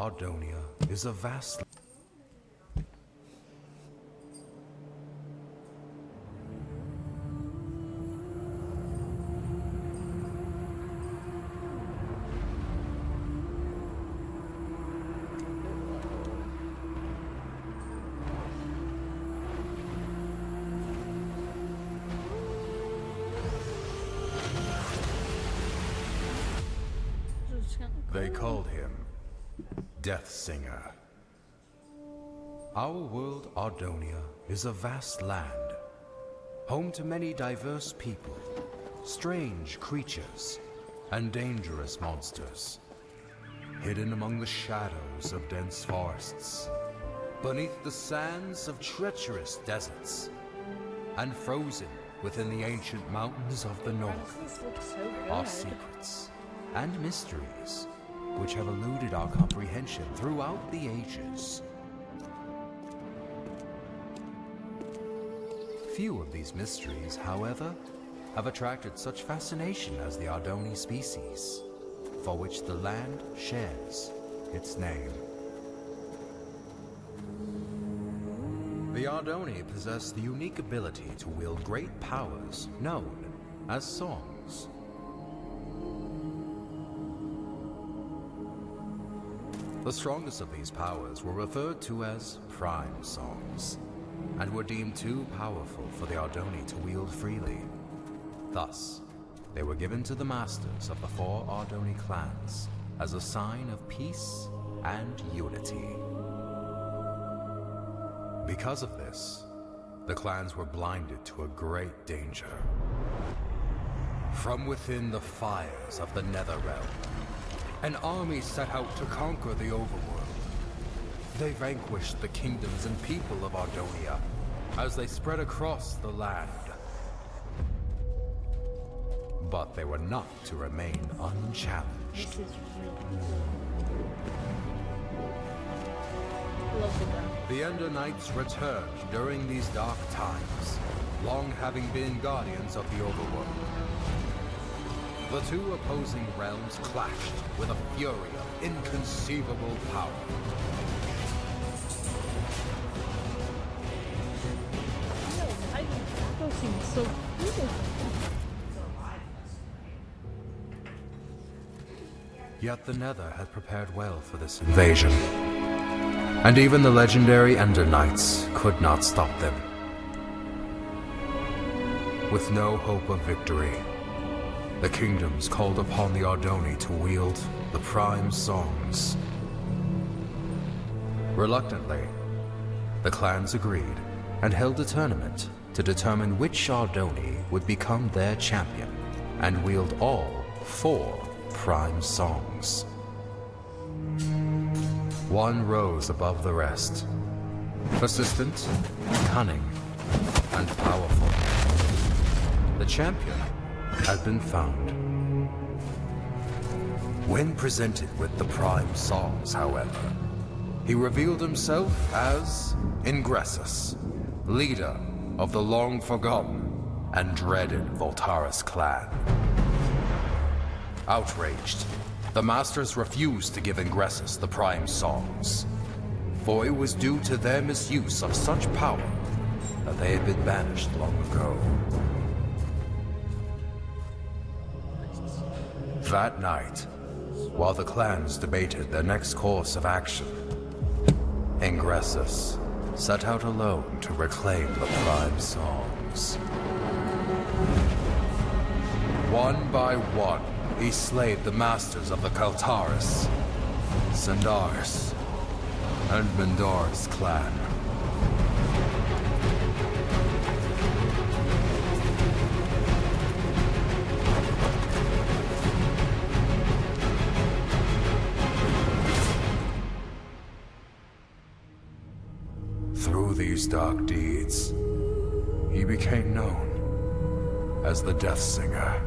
Ardonia is a vast... They called him Death Singer. Our world, Ardonia, is a vast land, home to many diverse people, strange creatures, and dangerous monsters, hidden among the shadows of dense forests, beneath the sands of treacherous deserts, and frozen within the ancient mountains of the north are secrets and mysteries which have eluded our comprehension throughout the ages. Few of these mysteries, however, have attracted such fascination as the Ardoni species, for which the land shares its name. The Ardoni possess the unique ability to wield great powers known as songs. The strongest of these powers were referred to as prime songs, and were deemed too powerful for the Ardoni to wield freely. Thus, they were given to the masters of the 4 Ardoni clans as a sign of peace and unity. Because of this, the clans were blinded to a great danger. From within the fires of the Netherrealm, an army set out to conquer the overworld. They vanquished the kingdoms and people of Ardonia as they spread across the land. But they were not to remain unchallenged. This is really love the graphics. The Ender Knights returned during these dark times, long having been guardians of the overworld. The 2 opposing realms clashed with a fury of inconceivable power. That seems so cool. Yet the Nether had prepared well for this invasion, and even the legendary Ender Knights could not stop them. With no hope of victory, the kingdoms called upon the Ardoni to wield the prime songs. Reluctantly, the clans agreed and held a tournament to determine which Ardoni would become their champion and wield all 4 prime songs. One rose above the rest, persistent, cunning, and powerful. The champion had been found. When presented with the prime songs, however, he revealed himself as Ingressus, leader of the long-forgotten and dreaded Voltaris clan. Outraged, the masters refused to give Ingressus the prime songs, for it was due to their misuse of such power that they had been banished long ago. That night, while the clans debated their next course of action, Ingressus set out alone to reclaim the prime songs. One by one, he slayed the masters of the Kaltaris, Sandaris, and Mendoris clan. Through these dark deeds, he became known as the Death Singer.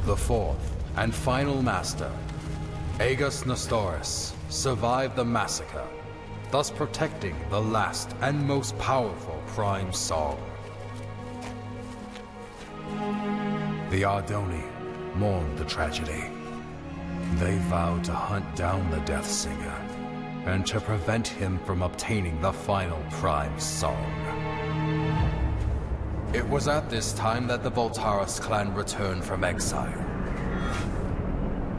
The 4th and final master, Aegis Nestoris, survived the massacre, thus protecting the last and most powerful prime song. The Ardoni mourned the tragedy, They vowed to hunt down the Death Singer and to prevent him from obtaining the final Prime Song. It was at this time that the Voltaris clan returned from exile.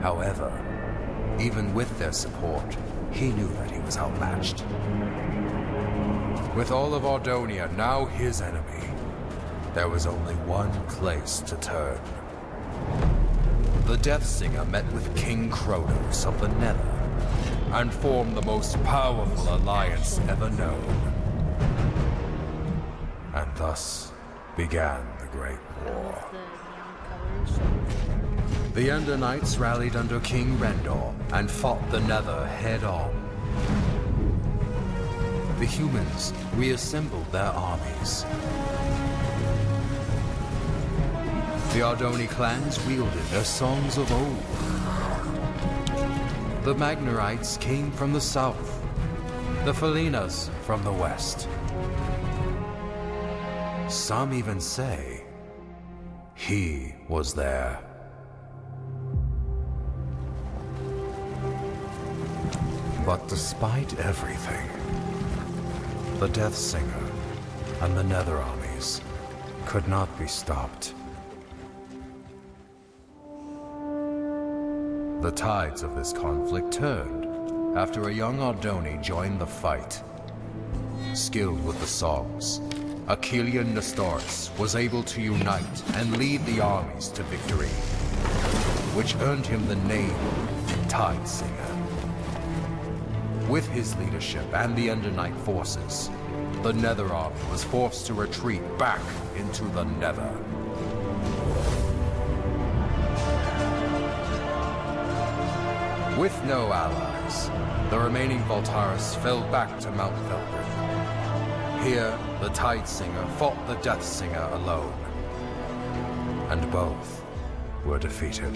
However, even with their support, he knew that he was outmatched. With all of Ardonia now his enemy, there was only one place to turn. The Death Singer met with King Kronos of the Nether and formed the most powerful alliance ever known. And thus began the Great War. The Ender Knights rallied under King Rendor and fought the Nether head-on. The humans reassembled their armies. The Ardoni clans wielded their songs of old. The Magnarites came from the south, the Felinas from the west. Some even say he was there. But despite everything, the Death Singer and the Nether armies could not be stopped. The tides of this conflict turned after a young Ardoni joined the fight. Skilled with the songs, Achillean Nestoris was able to unite and lead the armies to victory, which earned him the name Tide Singer. With his leadership and the Ender Knight forces, the Nether army was forced to retreat back into the Nether. With no allies, the remaining Voltaris fell back to Mount Velgrin. Here, the Tide Singer fought the Death Singer alone, and both were defeated.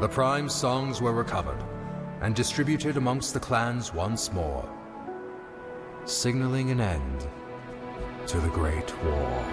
The Prime songs were recovered and distributed amongst the clans once more, signaling an end to the Great War.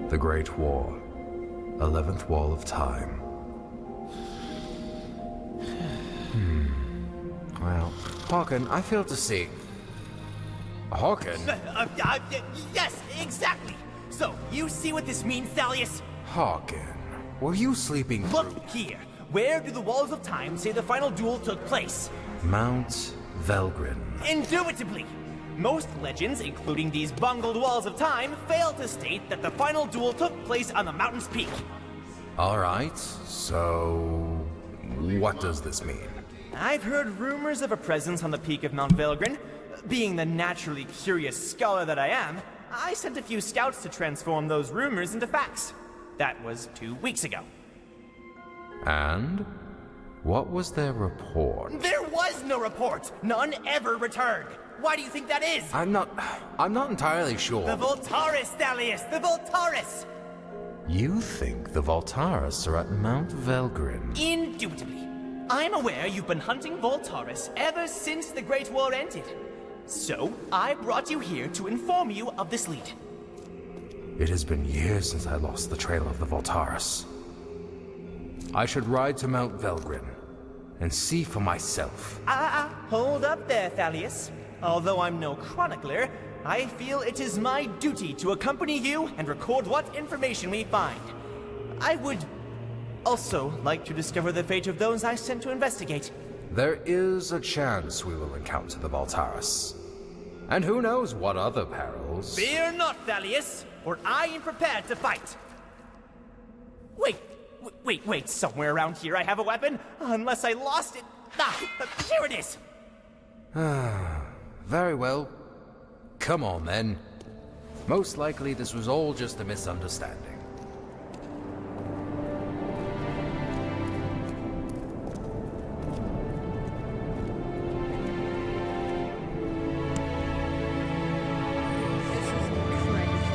The Great War, 11th Wall of Time. Well, Hawken, I failed to see. Hawken? Yes, exactly. So, you see what this means, Thalius? Hawken, were you sleeping through? Look here. Where do the Walls of Time say the final duel took place? Mount Velgrin. Indubitably. Most legends, including these bungled Walls of Time, fail to state that the final duel took place on the mountain's peak. All right, so what does this mean? I've heard rumors of a presence on the peak of Mount Velgrin. Being the naturally curious scholar that I am, I sent a few scouts to transform those rumors into facts. That was 2 weeks ago. And what was their report? There was no report! None ever returned! Why do you think that is? I'm not entirely sure. The Voltaris, Thalius! The Voltaris! You think the Voltaris are at Mount Velgrin? Indubitably. I'm aware you've been hunting Voltaris ever since the Great War ended. So, I brought you here to inform you of this lead. It has been years since I lost the trail of the Voltaris. I should ride to Mount Velgrin and see for myself. Hold up there, Thalius. Although I'm no chronicler, I feel it is my duty to accompany you and record what information we find. I would also like to discover the fate of those I sent to investigate. There is a chance we will encounter the Voltaris. And who knows what other perils. Fear not, Thalius, for I am prepared to fight. Wait, Wait, somewhere around here I have a weapon? Unless I lost it. Here it is! Very well. Come on, then. Most likely this was all just a misunderstanding. This is incredible.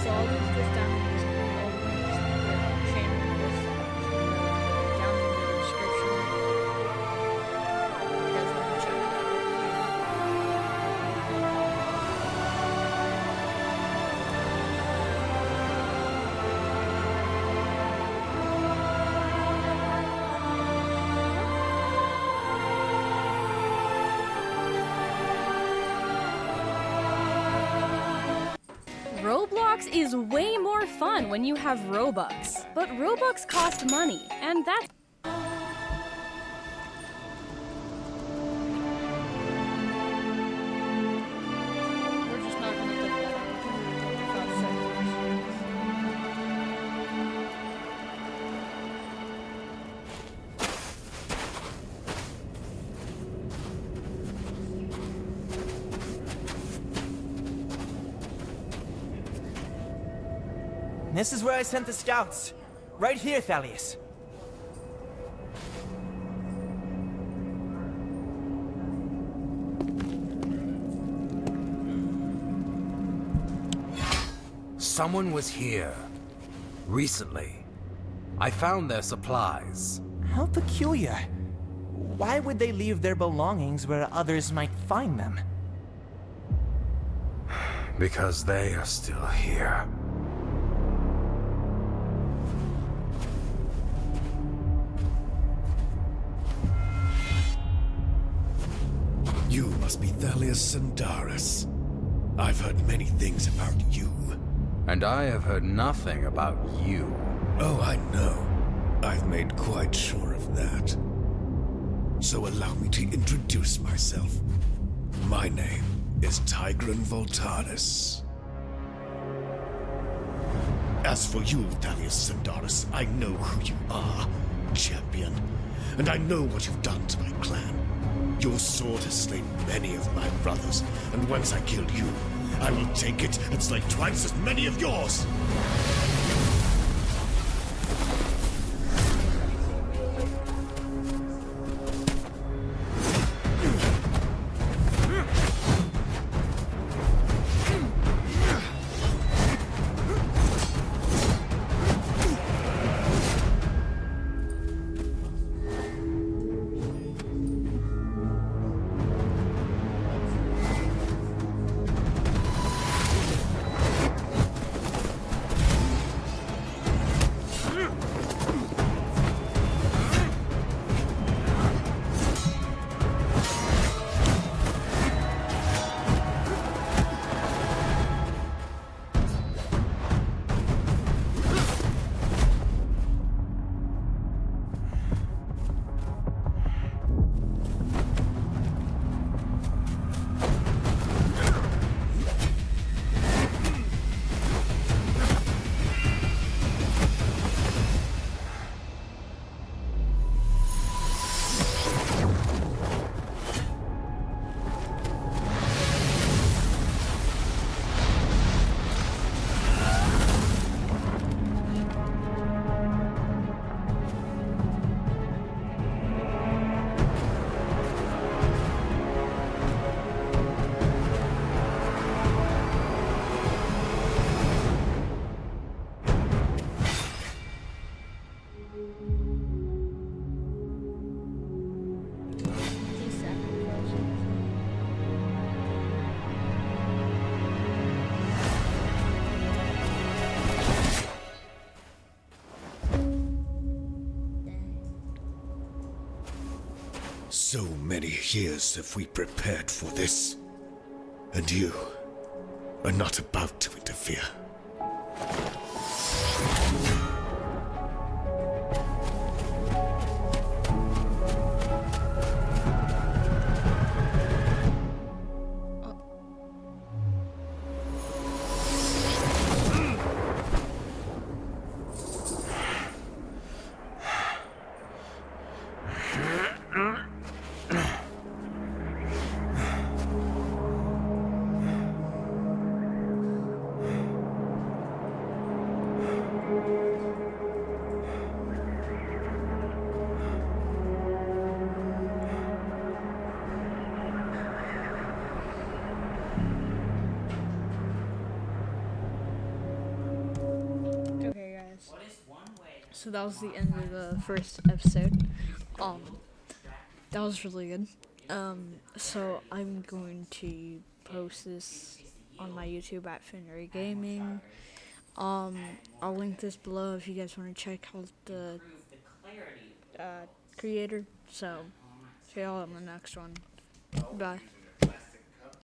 So I'll leave this down in this channel, this down in the description. You guys want to check it out? Roblox is way more fun when you have Robux. But Robux cost money, and that's We're just not gonna put that without setting this. This is where I sent the scouts. Right here, Thalius. Someone was here. Recently. I found their supplies. How peculiar. Why would they leave their belongings where others might find them? Because they are still here. You must be Thalius Sandaris. I've heard many things about you. And I have heard nothing about you. Oh, I know. I've made quite sure of that. So allow me to introduce myself. My name is Tigran Voltaris. As for you, Thalius Sandaris, I know who you are, champion. And I know what you've done to my clan. Your sword has slain many of my brothers, and once I kill you, I will take it and slay twice as many of yours! These sacrifices. So many years have we prepared for this. And you are not about to interfere. Okay, guys. So that was the end of the first episode. That was really good. So I'm going to post this on my YouTube at Finnery Gaming. I'll link this below if you guys want to check out the creator. So see y'all in the next one. Bye.